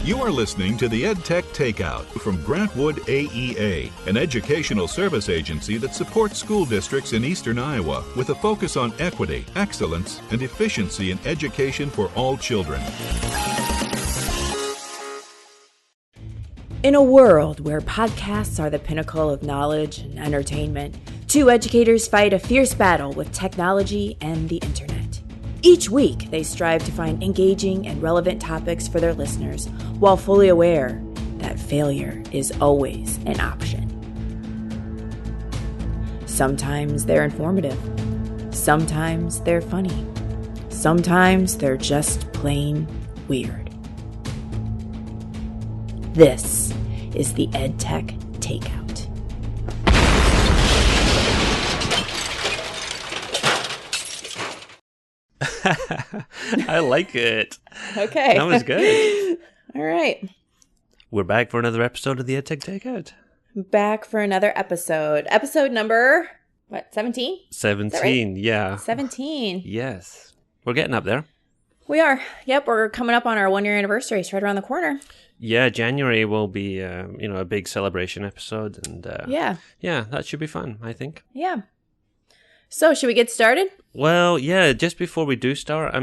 You are listening to the Edtech Takeout from Grantwood AEA, an educational service agency that supports school districts in eastern Iowa with a focus on equity, excellence, and efficiency in education for all children. In a world where podcasts are the pinnacle of knowledge and entertainment, two educators fight a fierce battle with technology and the internet. Each week, they strive to find engaging and relevant topics for their listeners, while fully aware that failure is always an option. Sometimes they're informative. Sometimes they're funny. Sometimes they're just plain weird. This is the Edtech Takeout. I like it. Okay. That was good. All right. We're back for another episode of the Edtech Takeout. Back for another episode. Episode number, 17? 17, right? Yeah. 17. Yes. We're getting up there. We are. Yep, we're coming up on our 1-year anniversary. It's right around the corner. Yeah, January will be, a big celebration episode. And yeah, that should be fun, I think. Yeah. So, should we get started? Well, yeah, just before we do start,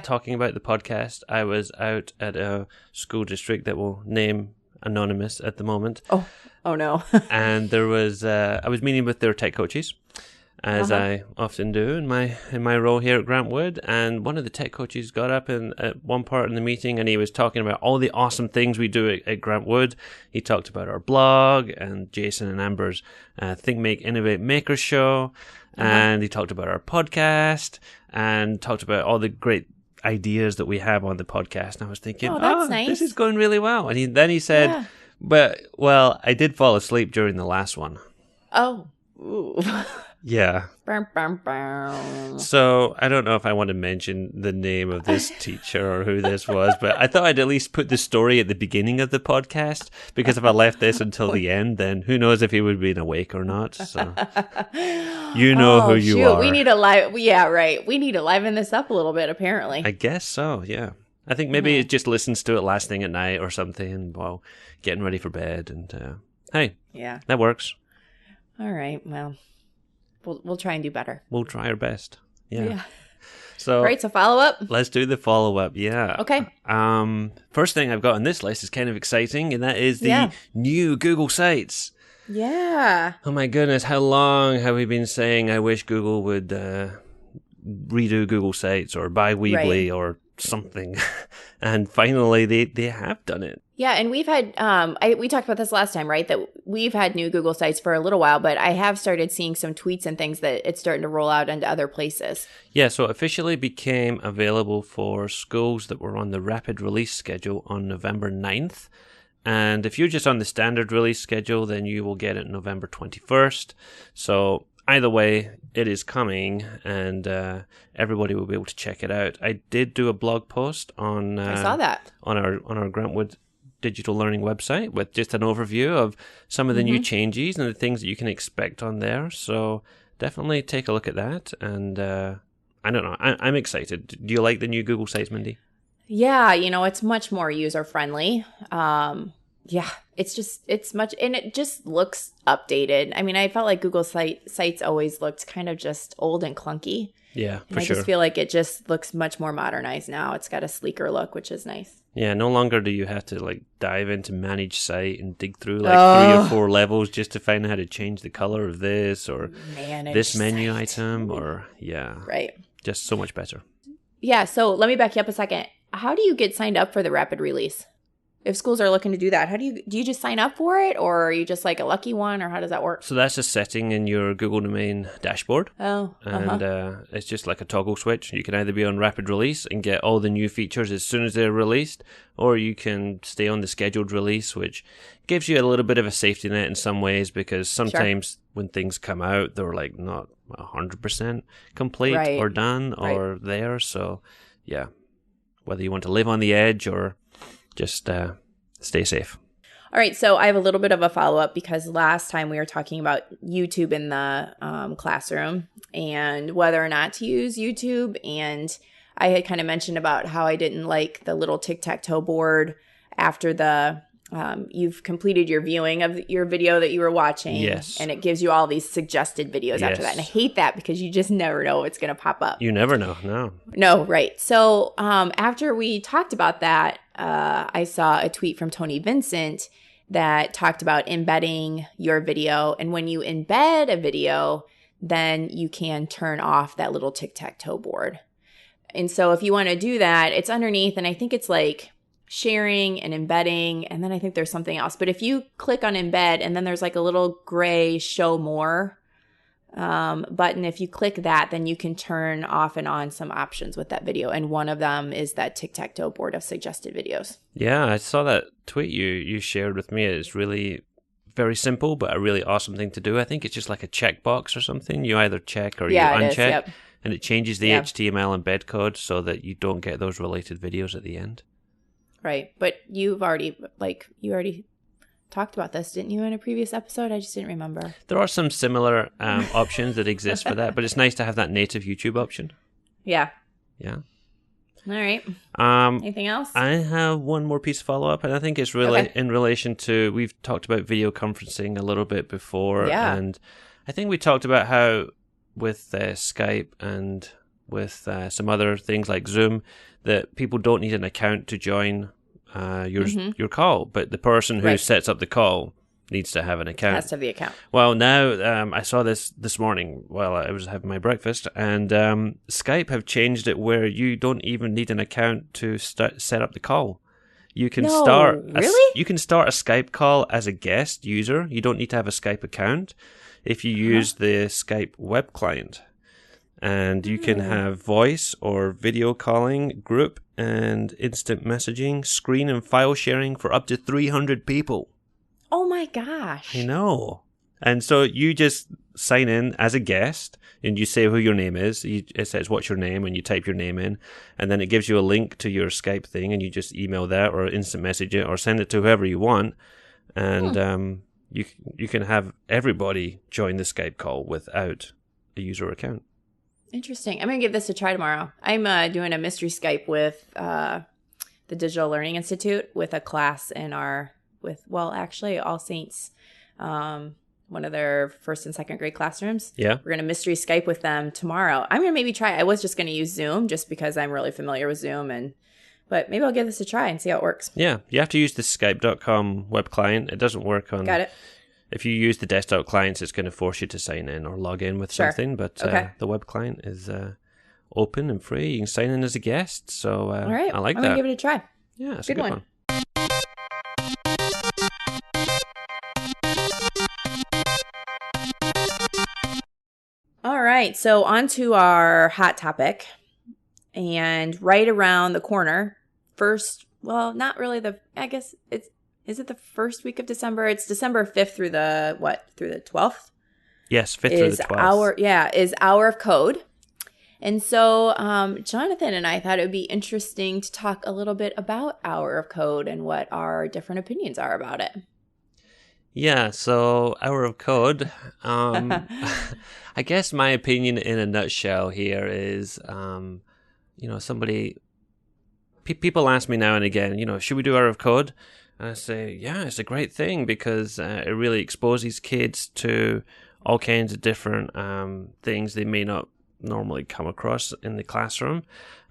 talking about the podcast, I was out at a school district that will name anonymous at the moment. Oh no. And there was, I was meeting with their tech coaches, as I often do in my role here at Grantwood. And one of the tech coaches got up at one part in the meeting, and he was talking about all the awesome things we do at Grantwood. He talked about our blog and Jason and Amber's Think, Make, Innovate Maker show. And he talked about our podcast and talked about all the great ideas that we have on the podcast. And I was thinking, that's nice. This is going really well. And then he said, Well, I did fall asleep during the last one. Oh. Ooh. Yeah. So I don't know if I want to mention the name of this teacher or who this was, but I thought I'd at least put the story at the beginning of the podcast, because if I left this until the end, then who knows if he would have been awake or not. So you know who you are. We need to We need to liven this up a little bit, apparently. I guess so, yeah. I think maybe it just listens to it last thing at night or something while getting ready for bed. And hey, that works. All right, well. We'll try and do better. We'll try our best. Yeah. So great. So follow up. Let's do the follow up. Yeah. Okay. First thing I've got on this list is kind of exciting, and that is the new Google Sites. Yeah. Oh my goodness, how long have we been saying I wish Google would redo Google Sites or buy Weebly or something? And finally, they have done it. Yeah, and we've had, we talked about this last time, right? That we've had new Google Sites for a little while, but I have started seeing some tweets and things that it's starting to roll out into other places. Yeah, so it officially became available for schools that were on the rapid release schedule on November 9th. And if you're just on the standard release schedule, then you will get it November 21st. So either way, it is coming, and everybody will be able to check it out. I did do a blog post on I saw that on our Grantwood digital learning website with just an overview of some of the new changes and the things that you can expect on there. So definitely take a look at that. And I don't know, I'm excited. Do you like the new Google Sites, Mindy? Yeah, it's much more user friendly. It's much, and it just looks updated. I mean, I felt like Google Sites always looked kind of just old and clunky. Yeah, for sure. I just feel like it just looks much more modernized now. It's got a sleeker look, which is nice. Yeah, no longer do you have to dive into manage site and dig through 3 or 4 levels just to find out how to change the color of this or this menu item or right. Just so much better. Yeah, so let me back you up a second. How do you get signed up for the rapid release? If schools are looking to do that, do you just sign up for it, or are you just like a lucky one, or how does that work? So that's a setting in your Google Domain dashboard. Oh, and it's just like a toggle switch. You can either be on rapid release and get all the new features as soon as they're released, or you can stay on the scheduled release, which gives you a little bit of a safety net in some ways, because sometimes when things come out, they're not 100% complete or done or there. So yeah, whether you want to live on the edge or just stay safe. All right, so I have a little bit of a follow-up, because last time we were talking about YouTube in the classroom and whether or not to use YouTube, and I had kind of mentioned about how I didn't like the little tic-tac-toe board after the you've completed your viewing of your video that you were watching. Yes. And it gives you all these suggested videos after that. And I hate that because you just never know what's going to pop up. You never know. No. No, right. So after we talked about that, I saw a tweet from Tony Vincent that talked about embedding your video. And when you embed a video, then you can turn off that little tic-tac-toe board. And so if you want to do that, it's underneath, and I think it's like sharing and embedding, and then I think there's something else. But if you click on embed, and then there's like a little gray show more button, if you click that, then you can turn off and on some options with that video. And one of them is that tic-tac-toe board of suggested videos. Yeah, I saw that tweet you shared with me. It's really very simple, but a really awesome thing to do. I think it's just like a checkbox or something. You either check or you uncheck. Yep. And it changes the HTML embed code so that you don't get those related videos at the end. Right. But you already talked about this, didn't you, in a previous episode? I just didn't remember. There are some similar options that exist for that, but it's nice to have that native YouTube option. Yeah. Yeah. All right. Anything else? I have one more piece of follow-up, and I think it's really in relation to, we've talked about video conferencing a little bit before, and I think we talked about how with Skype and with some other things like Zoom, that people don't need an account to join your call, but the person who sets up the call needs to have an account. Has to have the account. Well, now I saw this morning while I was having my breakfast, and Skype have changed it where you don't even need an account to set up the call. You can start you can start a Skype call as a guest user. You don't need to have a Skype account if you use the Skype web client. And you can have voice or video calling, group and instant messaging, screen and file sharing for up to 300 people. Oh my gosh. I know. And so you just sign in as a guest and you say who your name is. It says, what's your name? And you type your name in. And then it gives you a link to your Skype thing and you just email that or instant message it or send it to whoever you want. And you can have everybody join the Skype call without a user account. Interesting. I'm going to give this a try tomorrow. I'm doing a mystery Skype with the Digital Learning Institute with a class in All Saints, one of their first and second grade classrooms. Yeah. We're going to mystery Skype with them tomorrow. I'm going to maybe try. I was just going to use Zoom just because I'm really familiar with Zoom, but maybe I'll give this a try and see how it works. Yeah. You have to use the Skype.com web client. It doesn't work on... Got it. If you use the desktop clients, it's going to force you to sign in or log in with something. But the web client is open and free. You can sign in as a guest. So all right. I like I'm that. I'm going to give it a try. Yeah, it's a good one. All right. So on to our hot topic. And right around the corner, not really is it the first week of December? It's December 5th through the 12th? Yes, 5th through the 12th. Is Hour of Code. And so Jonathan and I thought it would be interesting to talk a little bit about Hour of Code and what our different opinions are about it. Yeah, so Hour of Code, I guess my opinion in a nutshell here is, people ask me now and again, should we do Hour of Code? And I say, yeah, it's a great thing because it really exposes kids to all kinds of different things they may not normally come across in the classroom.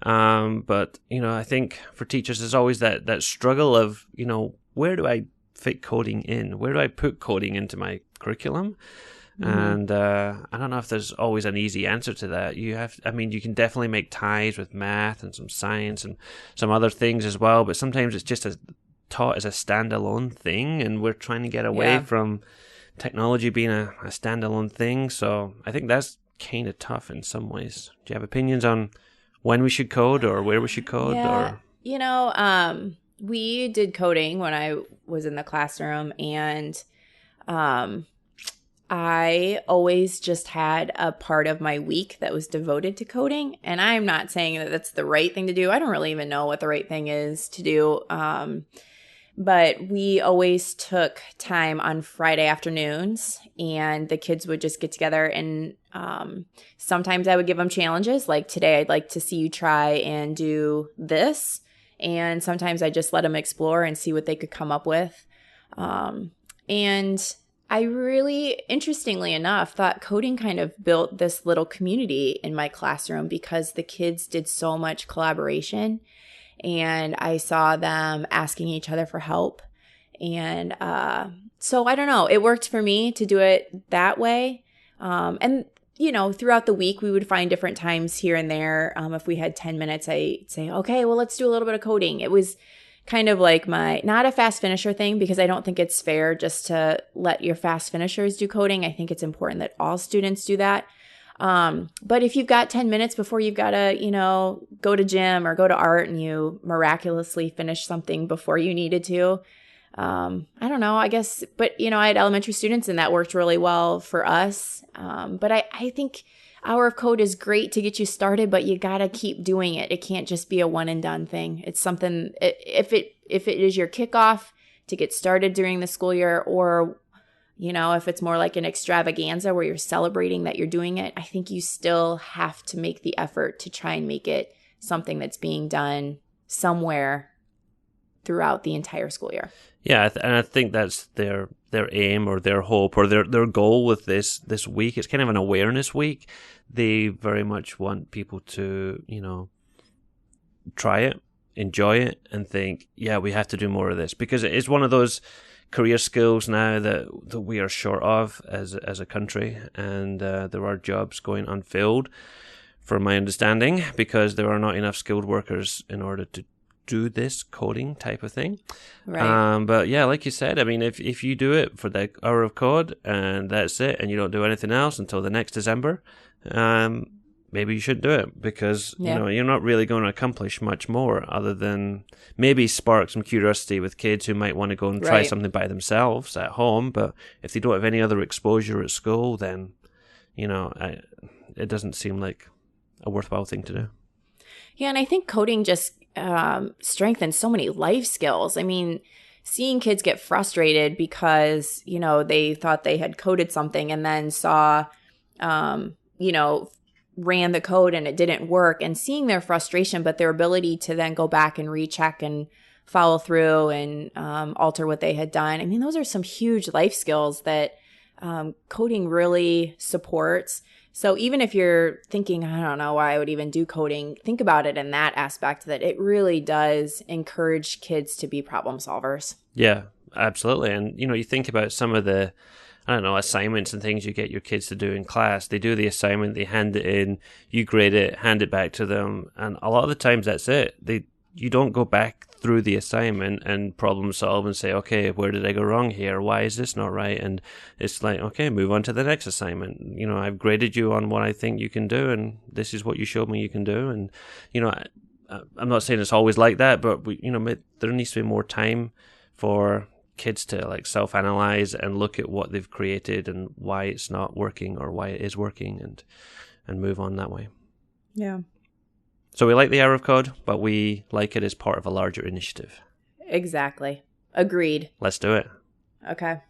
But, I think for teachers, there's always that struggle of, where do I fit coding in? Where do I put coding into my curriculum? Mm-hmm. And I don't know if there's always an easy answer to that. You can definitely make ties with math and some science and some other things as well. But sometimes it's just taught as a standalone thing, and we're trying to get away from technology being a standalone thing. So I think that's kind of tough in some ways. Do you have opinions on when we should code or where we should code? Yeah. We did coding when I was in the classroom, and I always just had a part of my week that was devoted to coding. And I'm not saying that that's the right thing to do. I don't really even know what the right thing is to do. But we always took time on Friday afternoons, and the kids would just get together, and sometimes I would give them challenges like, today I'd like to see you try and do this. And sometimes I just let them explore and see what they could come up with. And I really, interestingly enough, thought coding kind of built this little community in my classroom because the kids did so much collaboration, and I saw them asking each other for help. And so I don't know, it worked for me to do it that way. And, throughout the week, we would find different times here and there. If we had 10 minutes, I'd say, okay, well, let's do a little bit of coding. It was kind of like not a fast finisher thing, because I don't think it's fair just to let your fast finishers do coding. I think it's important that all students do that. But if you've got 10 minutes before you've got to, go to gym or go to art, and you miraculously finish something before you needed to, I don't know, I guess, but I had elementary students and that worked really well for us. But I think Hour of Code is great to get you started, but you got to keep doing it. It can't just be a one and done thing. It's something, if it is your kickoff to get started during the school year, or, if it's more like an extravaganza where you're celebrating that you're doing it, I think you still have to make the effort to try and make it something that's being done somewhere throughout the entire school year. Yeah, and I think that's their aim or their hope or their goal with this week. It's kind of an awareness week. They very much want people to, try it, enjoy it, and think, yeah, we have to do more of this, because it is one of those career skills now that we are short of as a country, and there are jobs going unfilled, from my understanding, because there are not enough skilled workers in order to do this coding type of thing. Right. But yeah, like you said, I mean, if you do it for the hour of code and that's it, and you don't do anything else until the next December, maybe you shouldn't do it, because you're not really going to accomplish much more other than maybe spark some curiosity with kids who might want to go and try something by themselves at home. But if they don't have any other exposure at school, then it doesn't seem like a worthwhile thing to do. Yeah, and I think coding just strengthens so many life skills. I mean, seeing kids get frustrated because, they thought they had coded something and then saw, ran the code and it didn't work, and seeing their frustration, but their ability to then go back and recheck and follow through and alter what they had done. I mean, those are some huge life skills that coding really supports. So even if you're thinking, I don't know why I would even do coding, think about it in that aspect, that it really does encourage kids to be problem solvers. Yeah, absolutely. And, you think about some of the, assignments and things you get your kids to do in class. They do the assignment, they hand it in, you grade it, hand it back to them. And a lot of the times that's it. You don't go back through the assignment and problem solve and say, okay, where did I go wrong here? Why is this not right? And it's like, okay, move on to the next assignment. I've graded you on what I think you can do, and this is what you showed me you can do. And, I'm not saying it's always like that, but there needs to be more time for kids to self-analyze and look at what they've created and why it's not working or why it is working, and move on that way. Yeah. So we like the Hour of Code, but we like it as part of a larger initiative. Exactly. Agreed. Let's do it. Okay.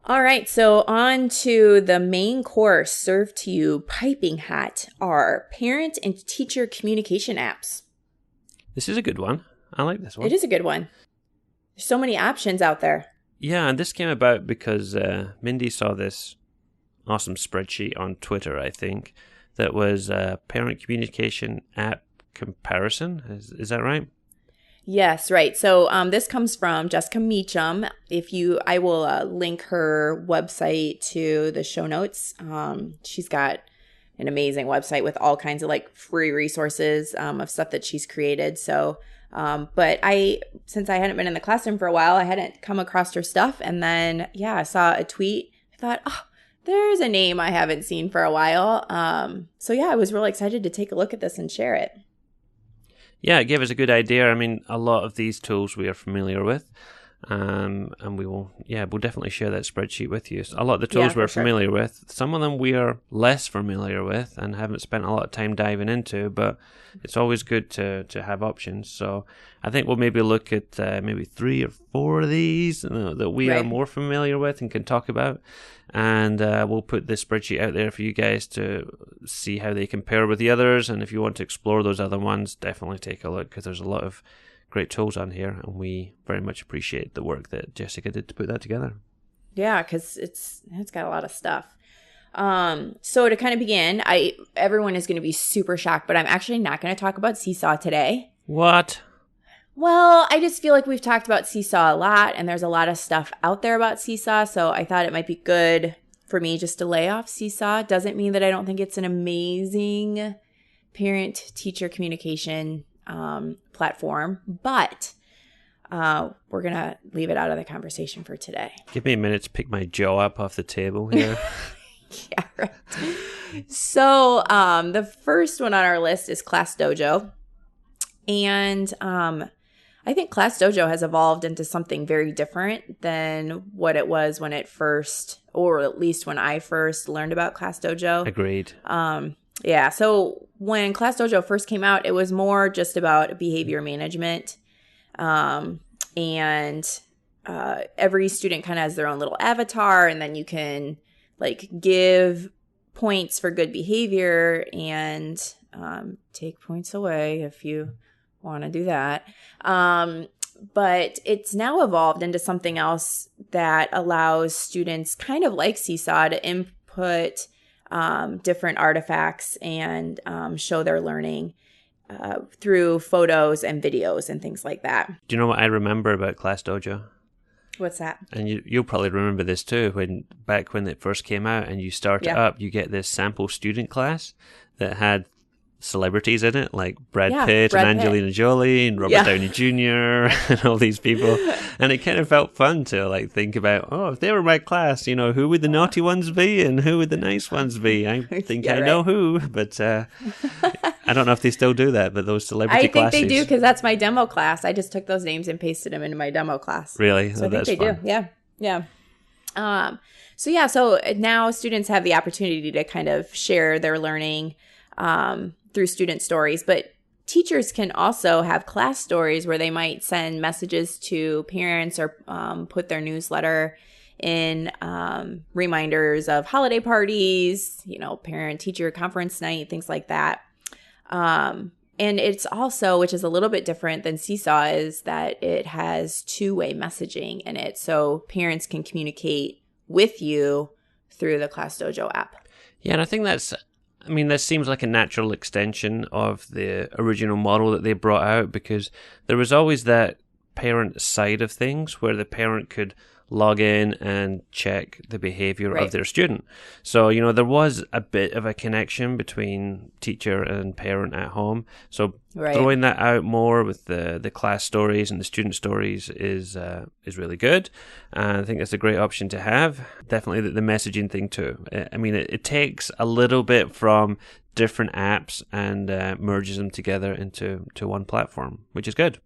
All right, so on to the main course served to you piping hot, our parent and teacher communication apps. This is a good one. I like this one. It is a good one. There's so many options out there. Yeah, and this came about because Mindy saw this awesome spreadsheet on Twitter, I think, that was parent communication app comparison. Is that right? Yes, right. So this comes from Jessica Meacham. I will link her website to the show notes. She's got an amazing website with all kinds of free resources of stuff that she's created. So, but since I hadn't been in the classroom for a while, I hadn't come across her stuff. And then, I saw a tweet. I thought, oh, there's a name I haven't seen for a while. So I was really excited to take a look at this and share it. Yeah, it gave us a good idea. I mean, a lot of these tools we are familiar with. And we'll definitely share that spreadsheet with you. A lot of the tools we're familiar with, some of them we are less familiar with and haven't spent a lot of time diving into, but it's always good to have options. So I think we'll maybe look at maybe 3 or 4 of these that we are more familiar with and can talk about. And we'll put this spreadsheet out there for you guys to see how they compare with the others. And if you want to explore those other ones, definitely take a look, because there's a lot of great tools on here, and we very much appreciate the work that Jessica did to put that together. Yeah, because it's got a lot of stuff. So to kind of begin, everyone is going to be super shocked, but I'm actually not going to talk about Seesaw today. What? Well, I just feel like we've talked about Seesaw a lot, and there's a lot of stuff out there about Seesaw, so I thought it might be good for me just to lay off Seesaw. Doesn't mean that I don't think it's an amazing parent-teacher communication platform, but we're going to leave it out of the conversation for today. Give me a minute to pick my jaw up off the table here. Yeah, right. So the first one on our list is Class Dojo. And I think Class Dojo has evolved into something very different than what it was when it first, or at least when I first learned about Class Dojo. Agreed. Yeah, so when Class Dojo first came out, it was more just about behavior management. And every student kind of has their own little avatar, and then you can like give points for good behavior and take points away if you want to do that. But it's now evolved into something else that allows students, kind of like Seesaw, to input different artifacts and show their learning through photos and videos and things like that. Do you know what I remember about Class Dojo? What's that? And you'll probably remember this too, back when it first came out and you start it up, you get this sample student class that had celebrities in it, like Brad Pitt and Angelina Jolie and Robert Downey Jr. and all these people. And it kind of felt fun to like think about, if they were my class, who would the naughty ones be and who would the nice ones be? I think I know who, but I don't know if they still do that, but those celebrity classes. I think they do, because that's my demo class. I just took those names and pasted them into my demo class. Really? So I think they do. Yeah. So now students have the opportunity to kind of share their learning through student stories, but teachers can also have class stories where they might send messages to parents or put their newsletter in reminders of holiday parties, parent-teacher conference night, things like that. And it's also, which is a little bit different than Seesaw, is that it has two-way messaging in it. So parents can communicate with you through the Class Dojo app. Yeah, and I think that seems like a natural extension of the original model that they brought out, because there was always that parent side of things where the parent could log in and check the behavior of their student. So, there was a bit of a connection between teacher and parent at home. So throwing that out more with the class stories and the student stories is really good. And I think that's a great option to have. Definitely the messaging thing too. It takes a little bit from different apps and merges them together into one platform, which is good.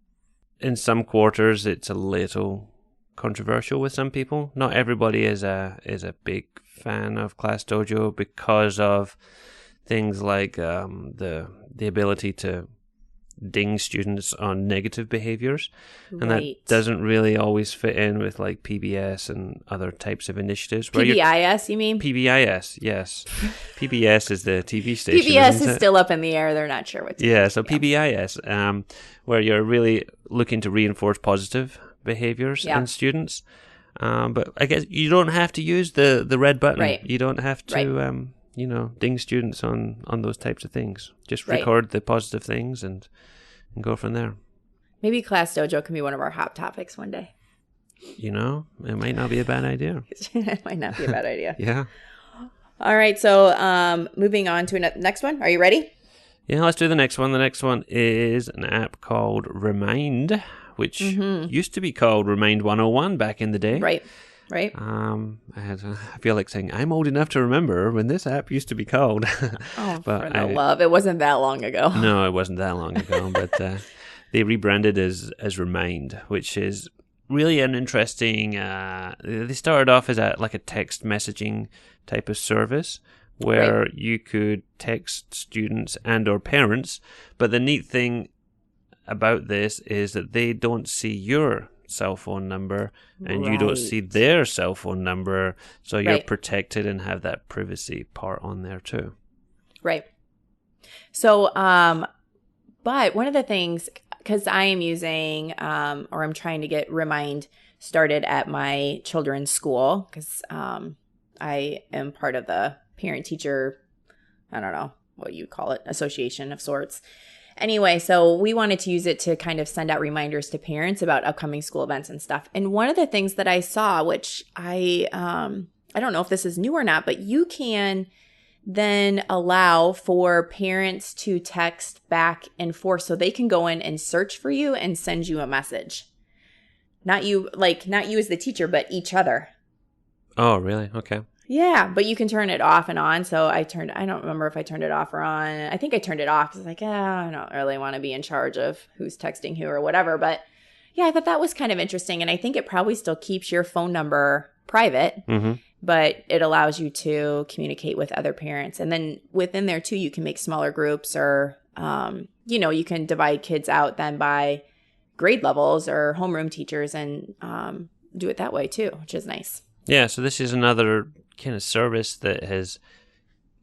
In some quarters, it's a little controversial with some people. Not everybody is a big fan of Class Dojo because of things like the ability to ding students on negative behaviors, and that doesn't really always fit in with like PBS and other types of initiatives. PBIS, you mean? PBIS, yes. PBS is the TV station. PBS is still up in the air. They're not sure what to do. Yeah, so PBIS, where you're really looking to reinforce positive behaviors in students. But I guess you don't have to use the red button. Right. You don't have to, ding students on those types of things. Just record the positive things and go from there. Maybe Class Dojo can be one of our hot topics one day. It might not be a bad idea. It might not be a bad idea. Yeah. All right. So moving on to the next one. Are you ready? Yeah, let's do the next one. The next one is an app called Remind, which used to be called Remind 101 back in the day. Right. I feel like saying I'm old enough to remember when this app used to be called. But for the love, it wasn't that long ago. No, it wasn't that long ago. But they rebranded as Remind, which is really an interesting. They started off as a text messaging type of service where you could text students and or parents. But the neat thing about this is that they don't see your cell phone number and you don't see their cell phone number, so you're protected and have that privacy part on there too. Right. So, but one of the things, because I am using, or I'm trying to get Remind started at my children's school, because I am part of the parent-teacher, I don't know what you call it, association of sorts. Anyway, so we wanted to use it to kind of send out reminders to parents about upcoming school events and stuff. And one of the things that I saw, which I don't know if this is new or not, but you can then allow for parents to text back and forth, so they can go in and search for you and send you a message. Not you as the teacher, but each other. Oh, really? Okay. Yeah, but you can turn it off and on. So I don't remember if I turned it off or on. I think I turned it off because I don't really want to be in charge of who's texting who or whatever. But yeah, I thought that was kind of interesting. And I think it probably still keeps your phone number private, but it allows you to communicate with other parents. And then within there too, you can make smaller groups, or, you can divide kids out then by grade levels or homeroom teachers, and do it that way too, which is nice. Yeah, so this is another kind of service that has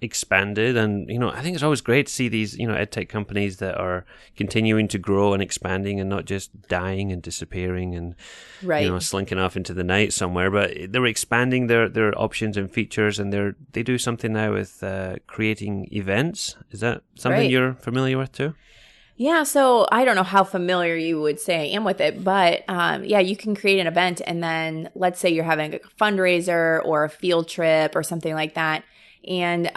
expanded, and I think it's always great to see these edtech companies that are continuing to grow and expanding and not just dying and disappearing and slinking off into the night somewhere, but they're expanding their options and features, and they do something now with creating events. Is that something you're familiar with too? Yeah, so I don't know how familiar you would say I am with it, but you can create an event, and then let's say you're having a fundraiser or a field trip or something like that, and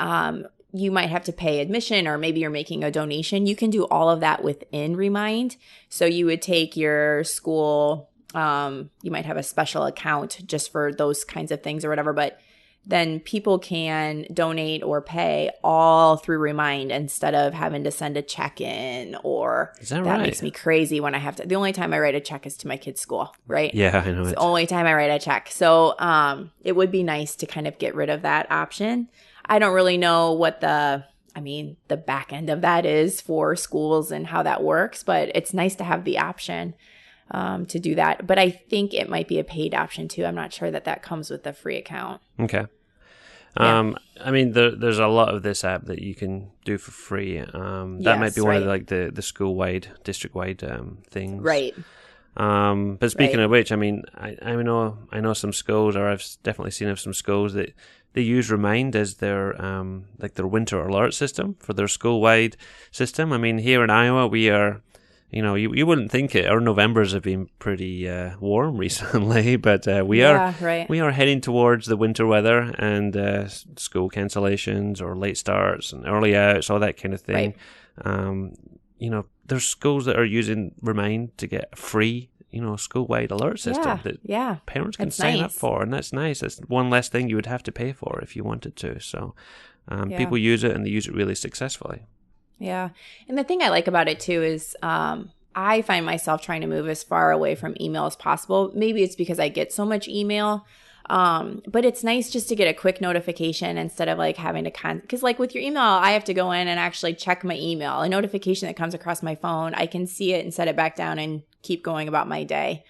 you might have to pay admission, or maybe you're making a donation. You can do all of that within Remind. So you would take your school, you might have a special account just for those kinds of things or whatever, but then people can donate or pay all through Remind instead of having to send a check in, or that makes me crazy when I have to. The only time I write a check is to my kid's school, right? Yeah, I know. It's the only time I write a check. So it would be nice to kind of get rid of that option. I don't really know what the back end of that is for schools and how that works, but it's nice to have the option to do that. But I think it might be a paid option too. I'm not sure that comes with the free account. Okay. There's a lot of this app that you can do for free. That might be one of the school-wide, district-wide things. Right. But speaking of which, I know some schools, or I've definitely seen of some schools that they use Remind as their their winter alert system for their school-wide system. I mean, here in Iowa, we are. You wouldn't think it. Our Novembers have been pretty warm recently, but we are heading towards the winter weather and school cancellations or late starts and early outs, all that kind of thing. Right. There's schools that are using Remind to get a free, school-wide alert system that parents can sign up for, and that's nice. That's one less thing you would have to pay for if you wanted to. So people use it, and they use it really successfully. Yeah. And the thing I like about it too is I find myself trying to move as far away from email as possible. Maybe it's because I get so much email, but it's nice just to get a quick notification instead of having to because with your email, I have to go in and actually check my email. A notification that comes across my phone, I can see it and set it back down and keep going about my day.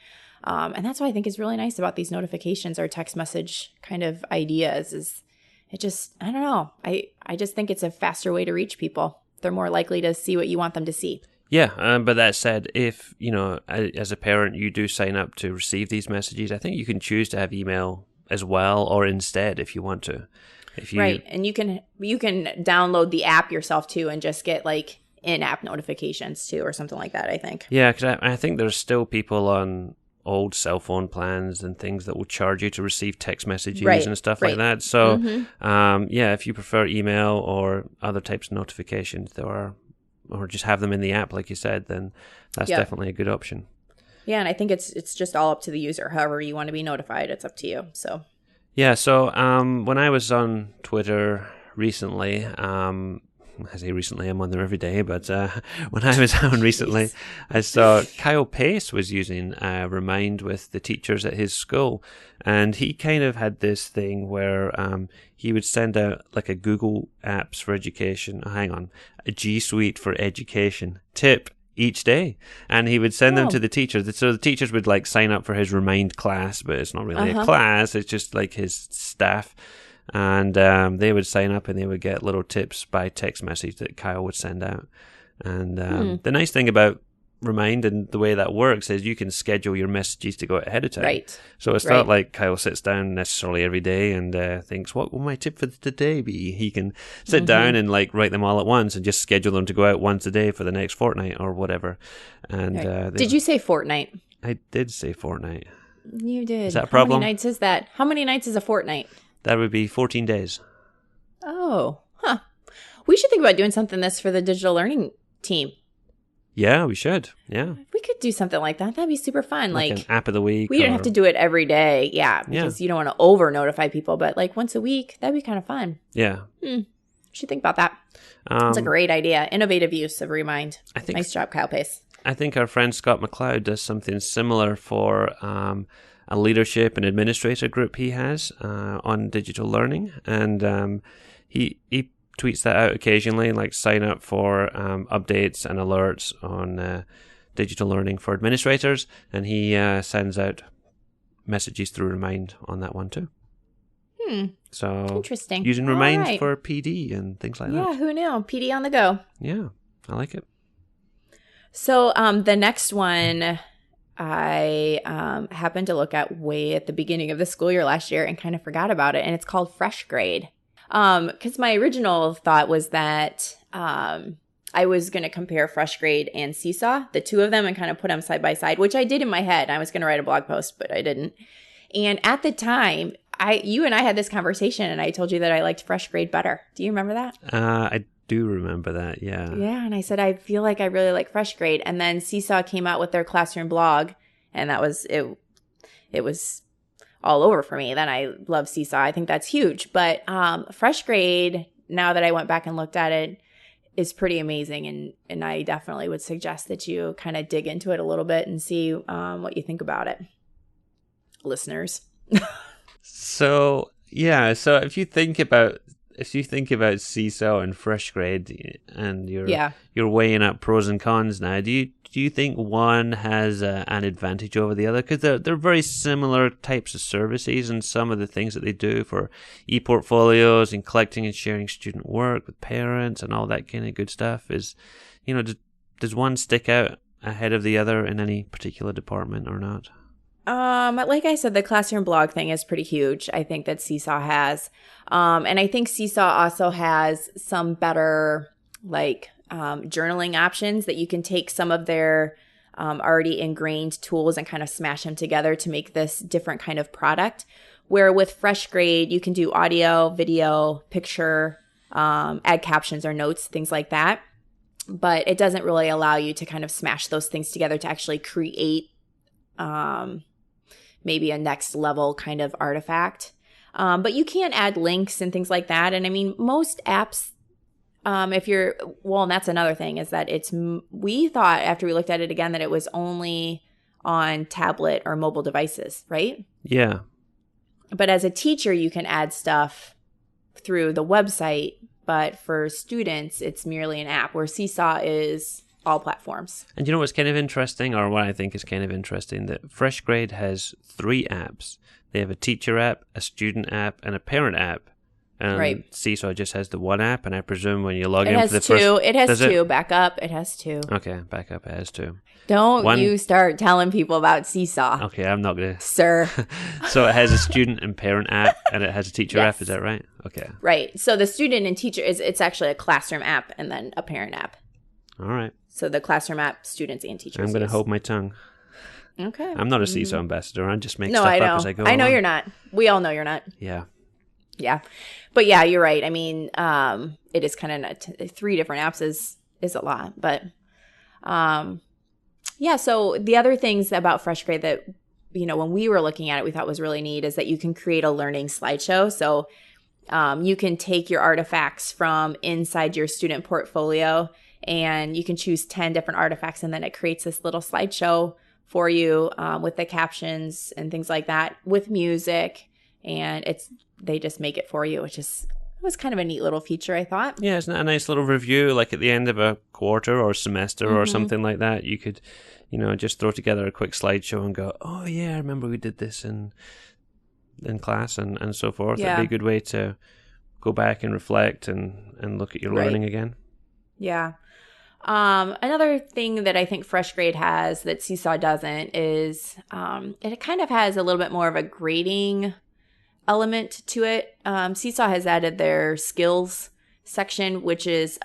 And that's what I think is really nice about these notifications or text message kind of ideas is it just, I don't know. I just think it's a faster way to reach people. They're more likely to see what you want them to see. Yeah, but that said, if, as a parent, you do sign up to receive these messages, I think you can choose to have email as well or instead if you want to. Right, and you can download the app yourself too and just get in-app notifications too or something like that, I think. Yeah, because I think there's still people on old cell phone plans and things that will charge you to receive text messages and stuff like that. So, if you prefer email or other types of notifications, or just have them in the app, like you said, then that's definitely a good option. Yeah, and I think it's just all up to the user. However you want to be notified, it's up to you. So. Yeah. So when I was on Twitter recently, I say recently, I'm on there every day, but when I was on recently, I saw Kyle Pace was using Remind with the teachers at his school, and he kind of had this thing where he would send out like a Google Apps for Education, a G Suite for Education tip each day, and he would send them to the teachers. So the teachers would like sign up for his Remind class, but it's not really a class, it's just like his staff. And they would sign up and they would get little tips by text message that Kyle would send out. And the nice thing about Remind and the way that works is you can schedule your messages to go out ahead of time. Right. So it's not like Kyle sits down necessarily every day and thinks, what will my tip for today be? He can sit down and like write them all at once and just schedule them to go out once a day for the next fortnight or whatever. And did you say fortnight? I did say fortnight. You did. Is that a problem? How many nights is that? How many nights is a fortnight? That would be 14 days. Oh, huh. We should think about doing something this for the digital learning team. Yeah, we should. Yeah. We could do something like that. That'd be super fun. Like an app of the week. We don't have to do it every day. Yeah, because you don't want to over notify people. But like once a week, that'd be kind of fun. Yeah. Should think about that. It's a great idea. Innovative use of Remind. Nice job, Kyle Pace. I think our friend Scott McLeod does something similar for a leadership and administrator group he has on digital learning, and he tweets that out occasionally, like sign up for updates and alerts on digital learning for administrators, and he sends out messages through Remind on that one too. So interesting. Using Remind for PD and things like that. Yeah, who knew? PD on the go. Yeah, I like it. So the next one I happened to look at way at the beginning of the school year last year and kind of forgot about it. And it's called Fresh Grade. Because my original thought was that I was going to compare Fresh Grade and Seesaw, the two of them, and kind of put them side by side, which I did in my head. I was going to write a blog post, but I didn't. And at the time, you and I had this conversation, and I told you that I liked Fresh Grade better. Do you remember that? I do remember that, yeah. Yeah, and I said, I feel like I really like Fresh Grade. And then Seesaw came out with their classroom blog, and that was it. It was all over for me. Then I love Seesaw. I think that's huge. But Fresh Grade, now that I went back and looked at it, is pretty amazing. And I definitely would suggest that you kind of dig into it a little bit and see what you think about it, listeners. So if you think about Seesaw and Fresh Grade, and you're weighing up pros and cons now, do you think one has an advantage over the other? Because they're very similar types of services, and some of the things that they do for e-portfolios and collecting and sharing student work with parents and all that kind of good stuff is, does one stick out ahead of the other in any particular department or not? Like I said, the classroom blog thing is pretty huge. I think that Seesaw has. And I think Seesaw also has some better, journaling options that you can take some of their already ingrained tools and kind of smash them together to make this different kind of product. Where with Fresh Grade, you can do audio, video, picture, add captions or notes, things like that. But it doesn't really allow you to kind of smash those things together to actually create maybe a next level kind of artifact. But you can add links and things like that. And I mean, most apps, and that's another thing is that we thought after we looked at it again that it was only on tablet or mobile devices, right? Yeah. But as a teacher, you can add stuff through the website. But for students, it's merely an app, where Seesaw is all platforms. And you know what's kind of interesting, or what I think is kind of interesting, that Fresh Grade has 3 apps. They have a teacher app, a student app, and a parent app. And Seesaw just has the one app, and I presume when you log in for the first... It has two. Backup, it has 2. Okay, backup, it has 2. Don't you start telling people about Seesaw. Okay, I'm not going to... Sir. So it has a student and parent app, and it has a teacher app, is that right? Okay. Right. So the student and teacher, it's actually a classroom app and then a parent app. All right. So the classroom app, students and teachers I'm going to hold my tongue. Okay. I'm not a Seesaw ambassador. I just make stuff up as I go I know along. you're not. We all know you're not. Yeah. Yeah. But yeah, you're right. I mean, it is kind of 3 different apps is a lot. But yeah, so the other things about Fresh Grade that, when we were looking at it, we thought was really neat is that you can create a learning slideshow. So You can take your artifacts from inside your student portfolio, and you can choose 10 different artifacts, and then it creates this little slideshow for you with the captions and things like that, with music, and they just make it for you, which was kind of a neat little feature, I thought. Yeah, isn't that a nice little review, like at the end of a quarter or semester or something like that? You could, just throw together a quick slideshow and go, oh yeah, I remember we did this in class and so forth. Yeah. It'd be a good way to go back and reflect and look at your learning again. Yeah. Another thing that I think Fresh Grade has that Seesaw doesn't is it kind of has a little bit more of a grading element to it. Seesaw has added their skills section, which is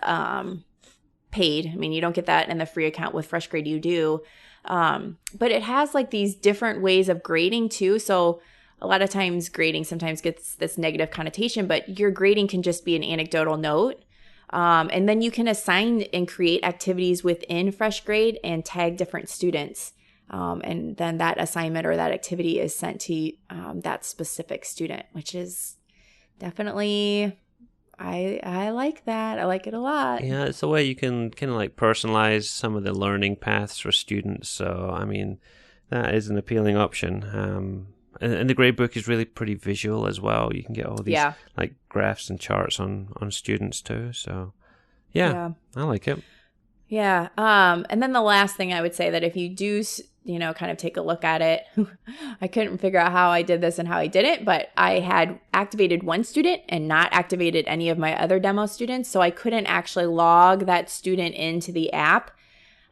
paid. I mean, you don't get that in the free account. With Fresh Grade you do. But it has like these different ways of grading too. So a lot of times grading sometimes gets this negative connotation, but your grading can just be an anecdotal note. And then you can assign and create activities within Fresh Grade and tag different students. And then that assignment or that activity is sent to that specific student, which is definitely, I like that. I like it a lot. Yeah, it's a way you can kind of like personalize some of the learning paths for students. So, I mean, that is an appealing option. And the gradebook is really pretty visual as well. You can get all these like graphs and charts on students too. So, yeah, I like it. Yeah. And then the last thing I would say that if you do, kind of take a look at it, I couldn't figure out how I did this and how I didn't, but I had activated one student and not activated any of my other demo students. So I couldn't actually log that student into the app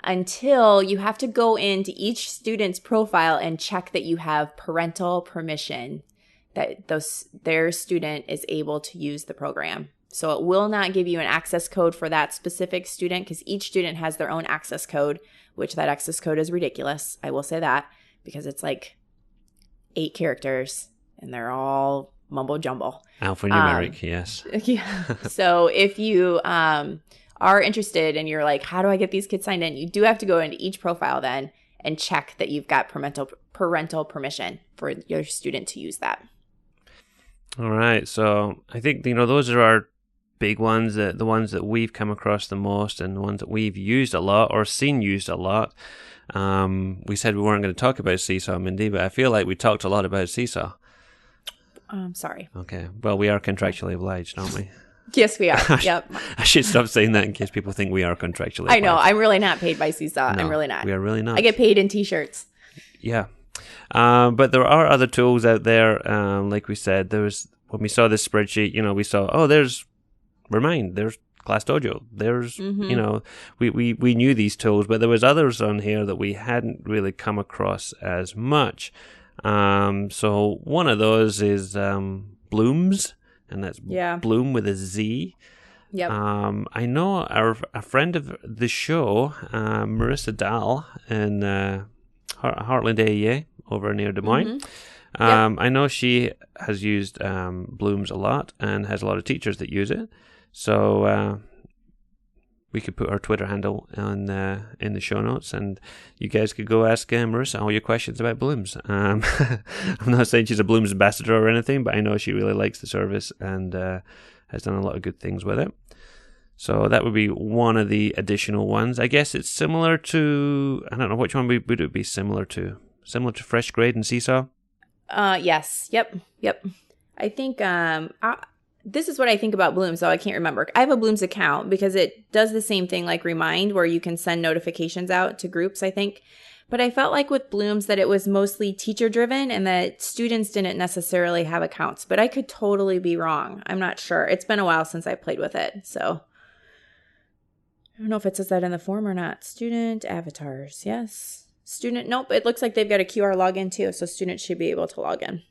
until you have to go into each student's profile and check that you have parental permission that their student is able to use the program. So it will not give you an access code for that specific student because each student has their own access code, which that access code is ridiculous. I will say that because it's like 8 characters and they're all mumbo jumbo. Alphanumeric, yes. Yeah. So if you are interested and you're like, how do I get these kids signed in? You do have to go into each profile then and check that you've got parental permission for your student to use that. All right. So I think, those are our big ones, the ones that we've come across the most and the ones that we've used a lot or seen used a lot. We said we weren't going to talk about Seesaw, Mindy, but I feel like we talked a lot about Seesaw. Sorry. Okay. Well, we are contractually obliged, aren't we? Yes, we are. Yep. I should stop saying that in case people think we are contractually obliged. I know. I'm really not paid by Seesaw. No, I'm really not. We are really not. I get paid in T-shirts. Yeah. But there are other tools out there. Like we said, when we saw this spreadsheet, we saw, there's Remind, there's Class Dojo, there's, we knew these tools, but there was others on here that we hadn't really come across as much. So one of those is Bloomz, and that's Bloom with a Z. Yep. I know a friend of the show, Marissa Dahl in Heartland AEA over near Des Moines. I know she has used Bloomz a lot and has a lot of teachers that use it. So we could put her Twitter handle in the show notes, and you guys could go ask Marissa all your questions about Bloomz. I'm not saying she's a Bloomz ambassador or anything, but I know she really likes the service and has done a lot of good things with it. So that would be one of the additional ones. I guess it's similar to, I don't know, which one would it be similar to? Similar to Fresh Grade and Seesaw? Yes. Yep. I think this is what I think about Bloomz, though I can't remember. I have a Bloomz account because it does the same thing like Remind, where you can send notifications out to groups, I think. But I felt like with Bloomz that it was mostly teacher-driven and that students didn't necessarily have accounts. But I could totally be wrong. I'm not sure. It's been a while since I played with it, so I don't know if it says that in the form or not. Student avatars, yes. Student, nope. It looks like they've got a QR login too, so students should be able to log in.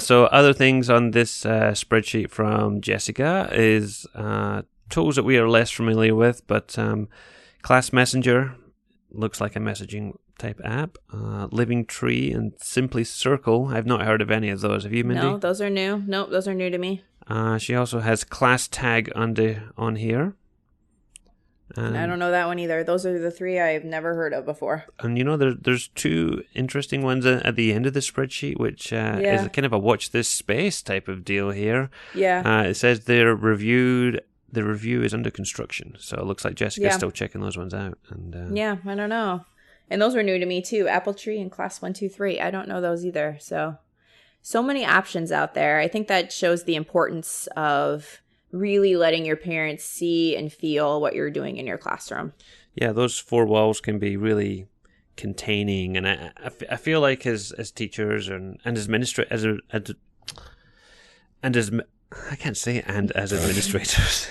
So other things on this spreadsheet from Jessica is tools that we are less familiar with, but Class Messenger looks like a messaging type app. Living Tree and Simply Circle. I've not heard of any of those. Have you, Mindy? No, those are new. Nope, those are new to me. She also has Class Tag on here. I don't know that one either. Those are the three I've never heard of before. And there's two interesting ones at the end of the spreadsheet, which is kind of a watch this space type of deal here. Yeah. It says the review is under construction. So it looks like Jessica's still checking those ones out. And yeah, I don't know. And those were new to me too. Apple Tree and Class 1, 2, 3. I don't know those either. So many options out there. I think that shows the importance of really letting your parents see and feel what you're doing in your classroom. Yeah, those four walls can be really containing, and I feel like as teachers and as administrators, I can't say it, and as administrators.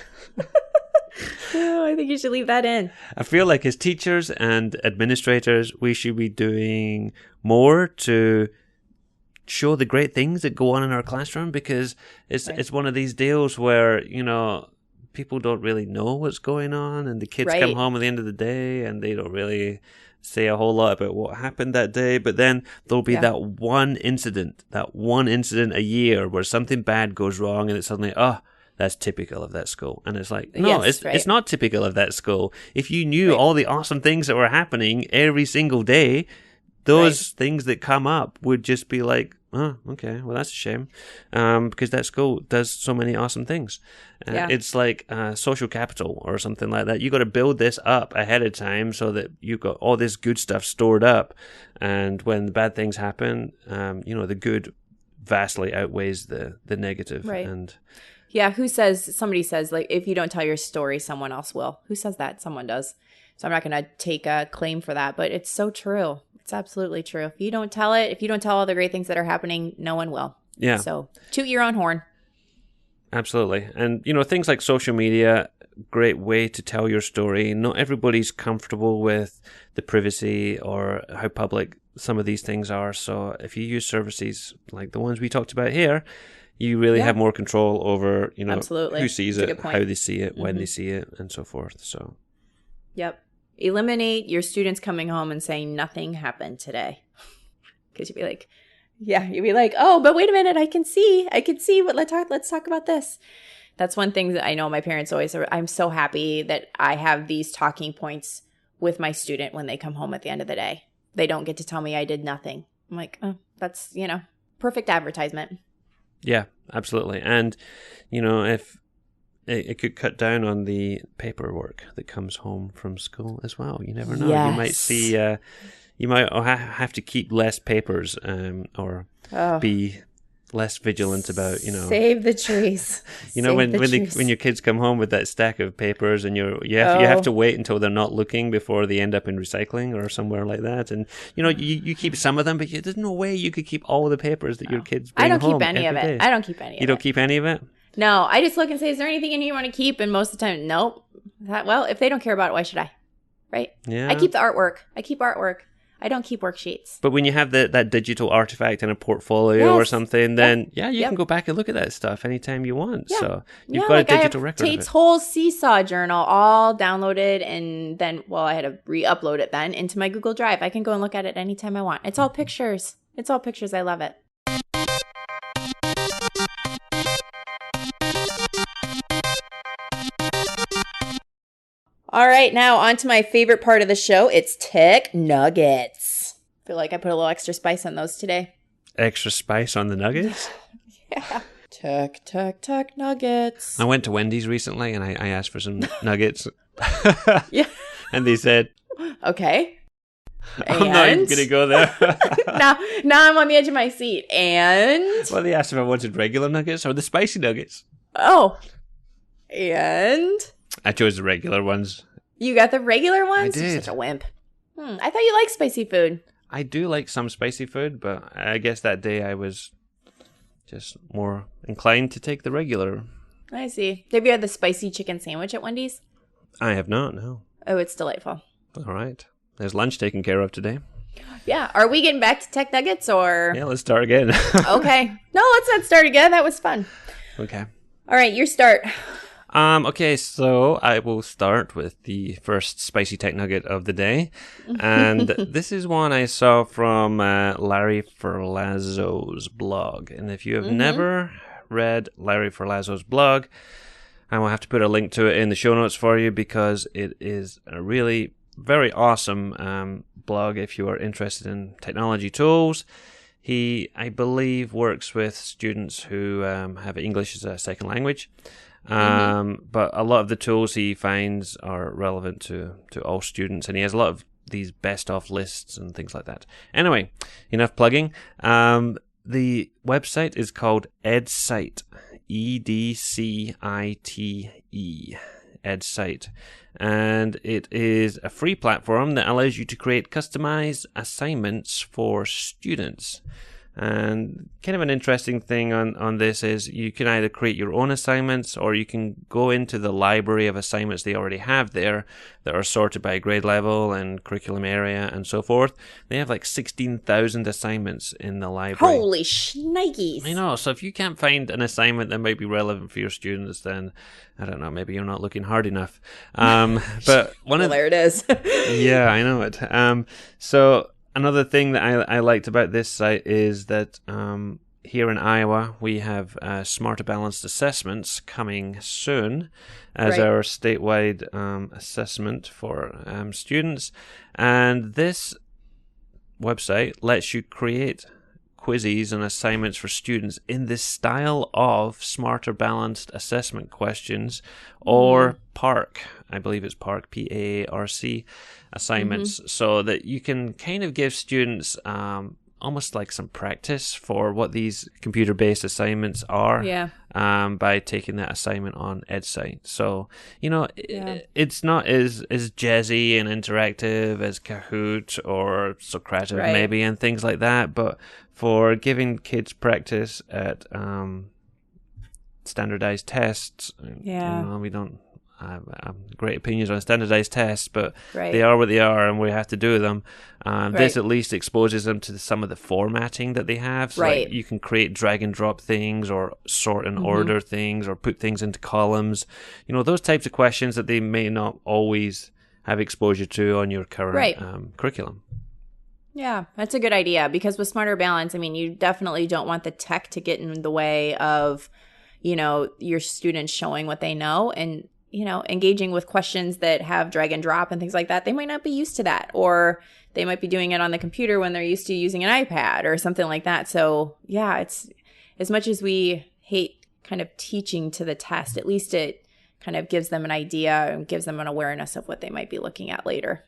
Oh, I think you should leave that in. I feel like as teachers and administrators, we should be doing more to show the great things that go on in our classroom, because it's one of these deals where people don't really know what's going on, and the kids come home at the end of the day and they don't really say a whole lot about what happened that day, but then there'll be that one incident a year where something bad goes wrong, and it's suddenly that's typical of that school. And it's like, no, it's not typical of that school. If you knew all the awesome things that were happening every single day, those things that come up would just be like, oh, okay, well, that's a shame, because that school does so many awesome things. It's like social capital or something like that. You got to build this up ahead of time so that you've got all this good stuff stored up, and when bad things happen, the good vastly outweighs the negative. Right. And somebody says, like, if you don't tell your story, someone else will. Who says that? Someone does. So I'm not going to take a claim for that, but it's so true. It's absolutely true. If you don't tell all the great things that are happening, no one will. Yeah. So toot your own horn. Absolutely. And, things like social media, great way to tell your story. Not everybody's comfortable with the privacy or how public some of these things are. So if you use services like the ones we talked about here, you really have more control over, Absolutely. Who sees it, how they see it, when they see it, and so forth. So. Yep. Eliminate your students coming home and saying nothing happened today. Because you'd be like, oh, but wait a minute, I can see, but let's talk about this. That's one thing that I know my parents always are. I'm so happy that I have these talking points with my student when they come home at the end of the day. They don't get to tell me I did nothing. I'm like, oh, that's, perfect advertisement. Yeah, absolutely. And, if it could cut down on the paperwork that comes home from school as well. You never know. Yes. You might see, you might have to keep less papers, or be less vigilant about, Save the trees. When your kids come home with that stack of papers, and you have to wait until they're not looking before they end up in recycling or somewhere like that. And you keep some of them, but there's no way you could keep all of the papers that your kids bring home. I don't keep any of it. I don't keep any of it. You don't keep any of it? No, I just look and say, is there anything in here you want to keep? And most of the time, nope. Well, if they don't care about it, why should I? Right? Yeah. I keep the artwork. I don't keep worksheets. But when you have that digital artifact in a portfolio or something, then you can go back and look at that stuff anytime you want. Yeah. So you've got a digital record Tate's of it. whole Seesaw journal all downloaded, and then, I had to re-upload it then into my Google Drive. I can go and look at it anytime I want. It's all pictures. I love it. All right, now on to my favorite part of the show. It's Tech Nuggets. I feel like I put a little extra spice on those today. Extra spice on the nuggets? Yeah. Tech Nuggets. I went to Wendy's recently, and I asked for some nuggets. Yeah. And they said, okay. I'm not even going to go there. now I'm on the edge of my seat. And? Well, they asked if I wanted regular nuggets or the spicy nuggets. Oh. And? I chose the regular ones. You got the regular ones? I did. You're such a wimp. I thought you liked spicy food. I do like some spicy food, but I guess that day I was just more inclined to take the regular. I see. Have you had the spicy chicken sandwich at Wendy's? I have not, no. Oh, it's delightful. All right. There's lunch taken care of today. Yeah. Are we getting back to Tech Nuggets or? Yeah, let's start again. Okay. No, let's not start again. That was fun. Okay. All right, your start. Okay, so I will start with the first spicy tech nugget of the day. And this is one I saw from Larry Ferlazzo's blog. And if you have never read Larry Ferlazzo's blog, I will have to put a link to it in the show notes for you because it is a really very awesome blog if you are interested in technology tools. He, I believe, works with students who have English as a second language. But a lot of the tools he finds are relevant to all students, and he has a lot of these best of lists and things like that. Anyway, enough plugging. The website is called Edcite, Edcite, Edcite, and it is a free platform that allows you to create customized assignments for students. And kind of an interesting thing on this is you can either create your own assignments or you can go into the library of assignments they already have there that are sorted by grade level and curriculum area and so forth. They have like 16,000 assignments in the library. Holy shnikes. I know. So if you can't find an assignment that might be relevant for your students, then I don't know, maybe you're not looking hard enough. But there it is. Yeah, I know it. So another thing that I liked about this site is that here in Iowa, we have Smarter Balanced Assessments coming soon as our statewide assessment for students. And this website lets you create quizzes and assignments for students in the style of Smarter Balanced Assessment questions or PARC. I believe it's PARC, PAARC assignments, so that you can kind of give students almost like some practice for what these computer-based assignments are by taking that assignment on Edcite. So, it's not as jazzy and interactive as Kahoot or Socrative maybe and things like that, but for giving kids practice at standardized tests, we don't have great opinions on standardized tests, but they are what they are and we have to do them. This at least exposes them to some of the formatting that they have. So like you can create drag and drop things or sort and order things or put things into columns. Those types of questions that they may not always have exposure to on your current curriculum. Yeah, that's a good idea because with Smarter Balance, I mean, you definitely don't want the tech to get in the way of, your students showing what they know and engaging with questions that have drag and drop and things like that. They might not be used to that, or they might be doing it on the computer when they're used to using an iPad or something like that. So yeah, it's as much as we hate kind of teaching to the test, at least it kind of gives them an idea and gives them an awareness of what they might be looking at later.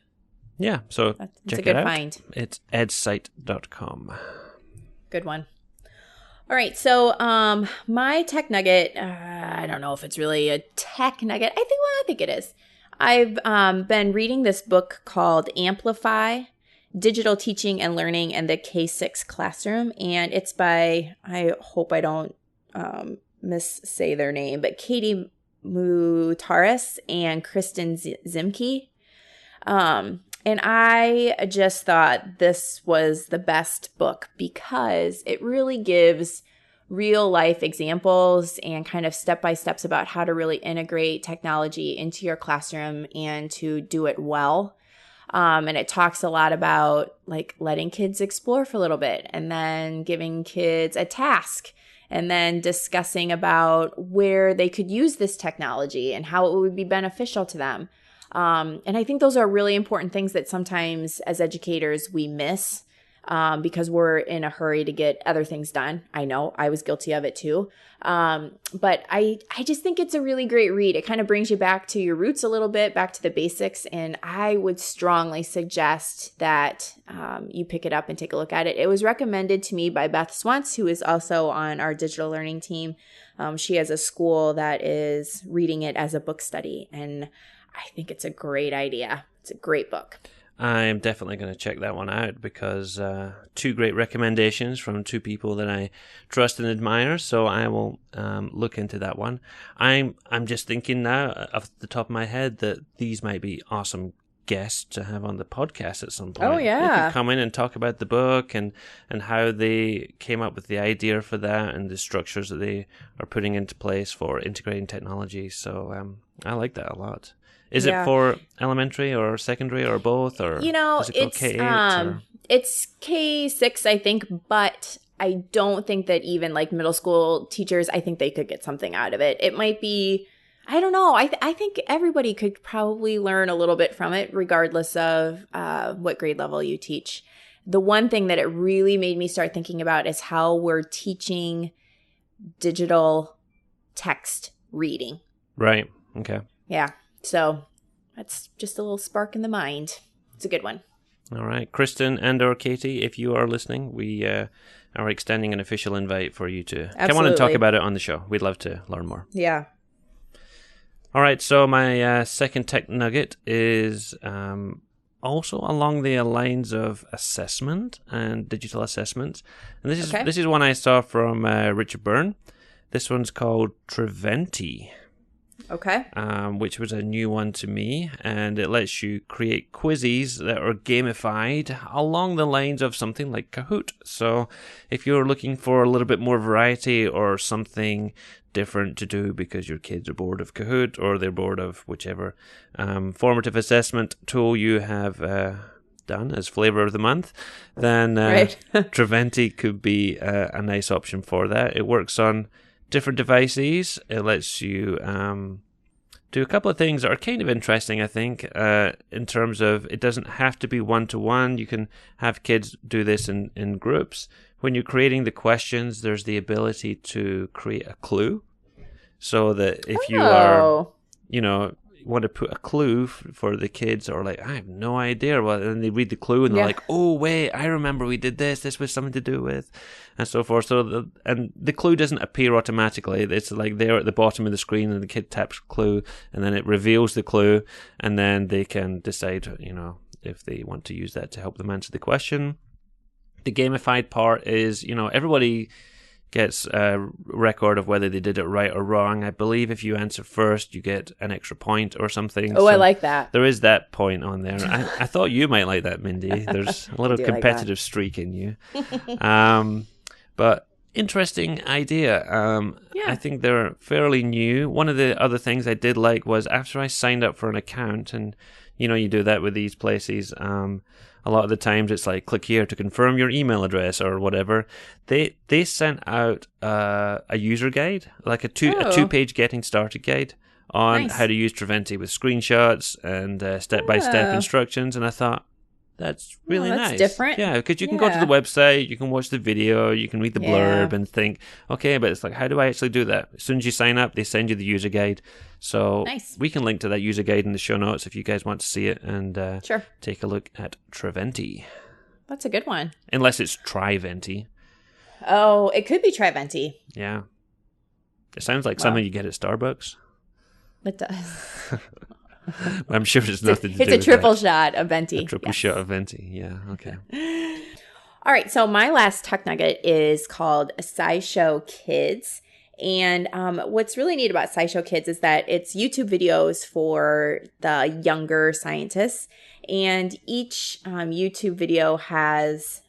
Yeah, so check a good it out. find. It's edcite.com. Good one. All right, so my tech nugget, I don't know if it's really a tech nugget. I think it is. I've been reading this book called Amplify, Digital Teaching and Learning in the K-6 Classroom, and it's by, I hope I don't missay their name, but Katie Mutaris and Kristen Zimke. And I just thought this was the best book because it really gives real life examples and kind of step-by-steps about how to really integrate technology into your classroom and to do it well. And it talks a lot about like letting kids explore for a little bit and then giving kids a task and then discussing about where they could use this technology and how it would be beneficial to them. And I think those are really important things that sometimes as educators we miss because we're in a hurry to get other things done. I know I was guilty of it too. But I just think it's a really great read. It kind of brings you back to your roots a little bit, back to the basics. And I would strongly suggest that you pick it up and take a look at it. It was recommended to me by Beth Swantz, who is also on our digital learning team. She has a school that is reading it as a book study. And I think it's a great idea. It's a great book. I'm definitely going to check that one out because two great recommendations from two people that I trust and admire. So I will look into that one. I'm just thinking now off the top of my head that these might be awesome guests to have on the podcast at some point. Oh, yeah. They could come in and talk about the book and how they came up with the idea for that and the structures that they are putting into place for integrating technology. So I like that a lot. Is it for elementary or secondary or both? Or is it K-8? It's K-6, I think, but I don't think that even like middle school teachers, I think they could get something out of it. It might be, I don't know. I think everybody could probably learn a little bit from it, regardless of what grade level you teach. The one thing that it really made me start thinking about is how we're teaching digital text reading. Right. Okay. Yeah. So that's just a little spark in the mind. It's a good one. All right. Kristen and/or Katie, if you are listening, we are extending an official invite for you to come on and talk about it on the show. We'd love to learn more. Yeah. All right. So my second tech nugget is also along the lines of assessment and digital assessment. And this is one I saw from Richard Byrne. This one's called Treventi. Okay. Which was a new one to me, and it lets you create quizzes that are gamified along the lines of something like Kahoot. So if you're looking for a little bit more variety or something different to do because your kids are bored of Kahoot or they're bored of whichever formative assessment tool you have done as flavor of the month, then Treventi could be a nice option for that. It works on different devices. It lets you do a couple of things that are kind of interesting, I think, in terms of it doesn't have to be one-to-one. You can have kids do this in groups. When you're creating the questions, there's the ability to create a clue, so that if you are, want to put a clue for the kids, or like, I have no idea, well, and they read the clue and they're like, oh wait, I remember we did this was something to do with, and so forth. So the clue doesn't appear automatically. It's like there at the bottom of the screen, and the kid taps clue, and then it reveals the clue, and then they can decide, if they want to use that to help them answer the question. The gamified part is, everybody gets a record of whether they did it right or wrong. I believe if you answer first, you get an extra point or something. Oh, so I like that. There is that point on there. I thought you might like that, Mindy. There's a little competitive streak in you. But interesting idea. I think they're fairly new. One of the other things I did like was after I signed up for an account, and you do that with these places, a lot of the times it's like, click here to confirm your email address or whatever. They sent out a user guide, like a two-page getting started guide on how to use Treventi with screenshots and step-by-step instructions. And I thought, that's really nice. That's different. Yeah, because you can go to the website, you can watch the video, you can read the blurb and think, okay, but it's like, how do I actually do that? As soon as you sign up, they send you the user guide. So we can link to that user guide in the show notes if you guys want to see it and take a look at Treventi. That's a good one. Unless it's Triventi. Oh, it could be Triventi. Yeah. It sounds like something you get at Starbucks. It does. I'm sure it's nothing to do with It's a triple shot of Venti. A triple shot of Venti, yeah, okay. All right, so my last tech nugget is called SciShow Kids. And what's really neat about SciShow Kids is that it's YouTube videos for the younger scientists. And each YouTube video has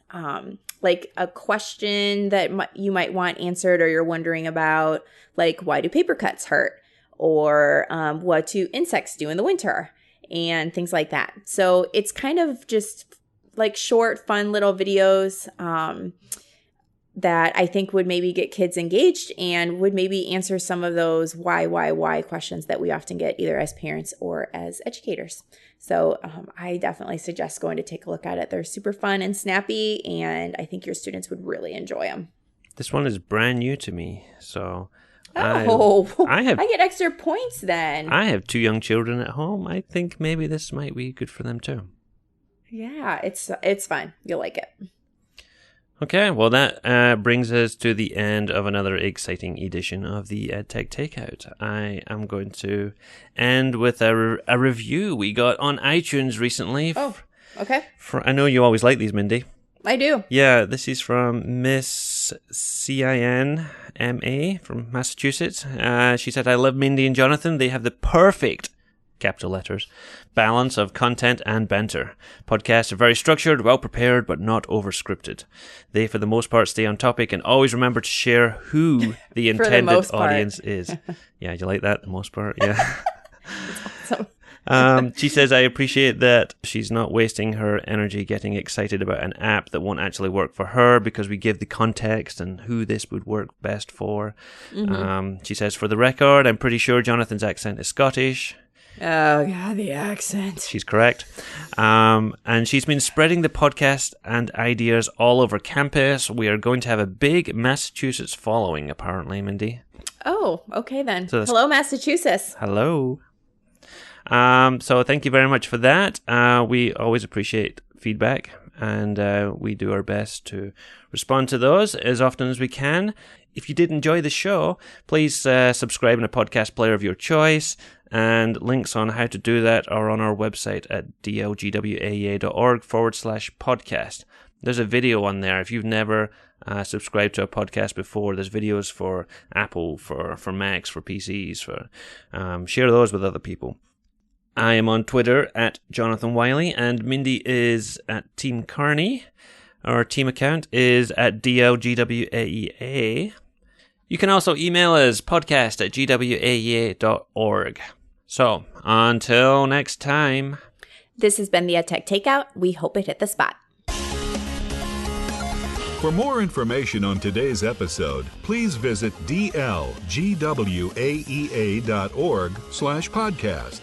like a question that you might want answered, or you're wondering about, like, why do paper cuts hurt? Or what do insects do in the winter, and things like that. So it's kind of just like short, fun little videos that I think would maybe get kids engaged and would maybe answer some of those why questions that we often get either as parents or as educators. So I definitely suggest going to take a look at it. They're super fun and snappy, and I think your students would really enjoy them. This one is brand new to me, so... I get extra points then. I have 2 young children at home. I think maybe this might be good for them too. Yeah, it's fun. You'll like it. Okay, well that brings us to the end of another exciting edition of the Edtech Takeout. I am going to end with a review we got on iTunes recently. Oh, okay. I know you always like these, Mindy. I do. Yeah, this is from Miss CINMA from Massachusetts. She said, I love Mindy and Jonathan. They have the perfect, capital letters, balance of content and banter. Podcasts are very structured, well prepared, but not over-scripted. They, for the most part, stay on topic and always remember to share who the intended audience is. Yeah, you like that, the most part? Yeah. That's awesome. She says, I appreciate that she's not wasting her energy getting excited about an app that won't actually work for her because we give the context and who this would work best for. She says, for the record, I'm pretty sure Jonathan's accent is Scottish. Oh, God, the accent. She's correct. And she's been spreading the podcast and ideas all over campus. We are going to have a big Massachusetts following, apparently, Mindy. Oh, okay then. So hello, Massachusetts. Hello. So thank you very much for that. We always appreciate feedback, and we do our best to respond to those as often as we can. If you did enjoy the show, please subscribe in a podcast player of your choice, and links on how to do that are on our website at dlgwaea.org/podcast. There's a video on there. If you've never subscribed to a podcast before, there's videos for Apple, for Macs, for PCs. Share those with other people. I am on Twitter at Jonathan Wiley, and Mindy is at Team Carney. Our team account is at dlgwaea. You can also email us, podcast@gwaea.org. So, until next time. This has been the Edtech Takeout. We hope it hit the spot. For more information on today's episode, please visit dlgwaea.org/podcast.